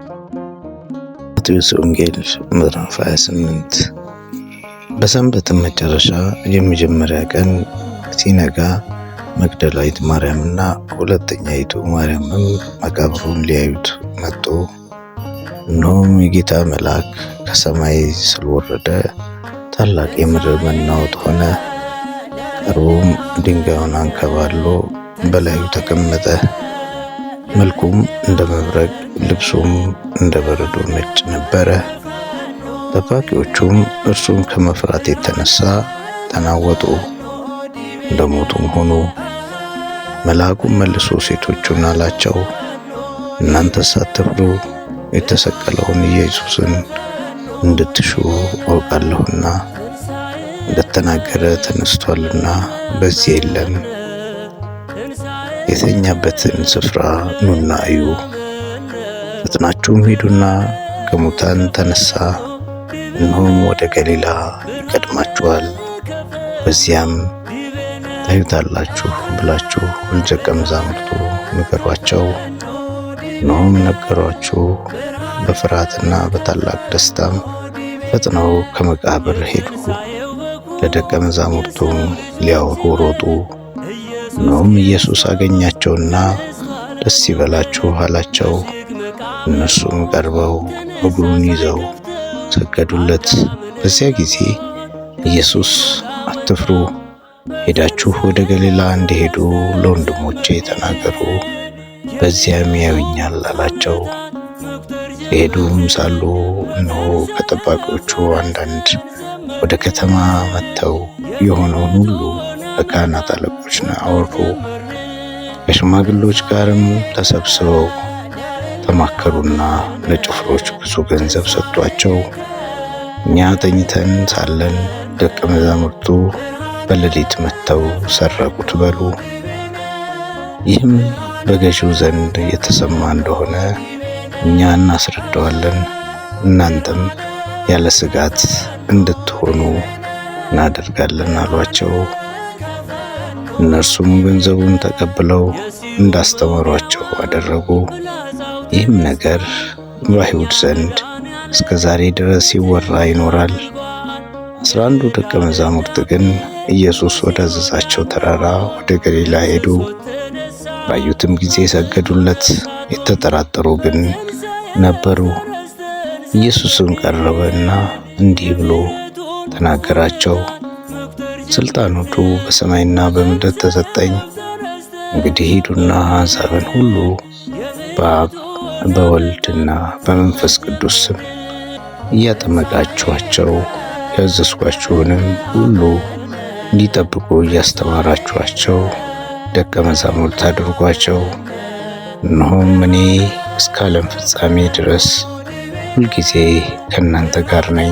ማቴዎስ ወንጌል ምዕራፍ 28። በሰንበትም መጨረሻ የመጀመሪያ ቀን ሲነጋ መግደላዊት ማርያምና ሁለተኛይቱ ማርያምም መቃብሩን ሊያዩት መጡ። እነሆም የጌታ መልአክ ከሰማይ ስለወረደ ታላቅ የምድር መናወጥ ሆነ። ቀርቦም ድንጋዩን አንከባሎ በላዩ ተቀመጠ። መልኩም እንደ መብረቅ፣ ልብሱም እንደ በረዶ ነጭ ነበረ። ጠባቂዎቹም እርሱን ከመፍራት የተነሳ ተናወጡ፣ እንደ ሞቱም ሆኑ። መልአኩም መልሶ ሴቶቹን አላቸው፣ እናንተስ አትፍሩ፣ የተሰቀለውን ኢየሱስን እንድትሹ አውቃለሁና እንደተናገረ ተነስቷልና በዚህ የለም። የተኛበትን ስፍራ ኑና እዩ። ፈጥናችሁም ሂዱና ከሙታን ተነሳ፣ እነሆም ወደ ገሊላ ይቀድማችኋል፣ በዚያም ታዩታላችሁ ብላችሁ ለደቀ መዛሙርቱ ንገሯቸው። እነሆም ነገሯቸው። በፍርሃትና በታላቅ ደስታም ፈጥነው ከመቃብር ሄዱ፣ ለደቀ መዛሙርቱም ሊያወሩ ሮጡ። እነሆም ኢየሱስ አገኛቸውና ደስ ይበላችሁ አላቸው። እነርሱም ቀርበው እግሩን ይዘው ሰገዱለት። በዚያ ጊዜ ኢየሱስ አትፍሩ፣ ሄዳችሁ ወደ ገሊላ እንዲሄዱ ለወንድሞቼ ተናገሩ፣ በዚያም ያዩኛል አላቸው። ሲሄዱም ሳሉ እነሆ ከጠባቂዎቹ አንዳንድ ወደ ከተማ መጥተው የሆነውን ሁሉ ለካህናት አለቆች አወሩ። ከሽማግሌዎች ጋርም ተሰብስበው ተማከሩና ለጭፍሮች ብዙ ገንዘብ ሰጧቸው። እኛ ተኝተን ሳለን ደቀ መዛሙርቱ በሌሊት መጥተው ሰረቁት በሉ። ይህም በገዢው ዘንድ የተሰማ እንደሆነ እኛ እናስረዳዋለን፣ እናንተም ያለ ስጋት እንድትሆኑ እናደርጋለን አሏቸው። እነርሱም ገንዘቡን ተቀብለው እንዳስተማሯቸው አደረጉ። ይህም ነገር በአይሁድ ዘንድ እስከ ዛሬ ድረስ ይወራ ይኖራል። 11ዱ ደቀ መዛሙርት ግን ኢየሱስ ወዳዘዛቸው ተራራ ወደ ገሊላ ሄዱ። ባዩትም ጊዜ ሰገዱለት። የተጠራጠሩ ግን ነበሩ። ኢየሱስም ቀረበና እንዲህ ብሎ ተናገራቸው፣ ስልጣን ሁሉ በሰማይና በምድር ተሰጠኝ። እንግዲህ ሂዱና አሕዛብን ሁሉ በአብ በወልድና በመንፈስ ቅዱስ ስም እያጠመቃችኋቸው ያዘዝኳችሁንም ሁሉ እንዲጠብቁ እያስተማራችኋቸው ደቀ መዛሙርት አድርጓቸው። እነሆም እኔ እስከ ዓለም ፍጻሜ ድረስ ሁልጊዜ ከእናንተ ጋር ነኝ።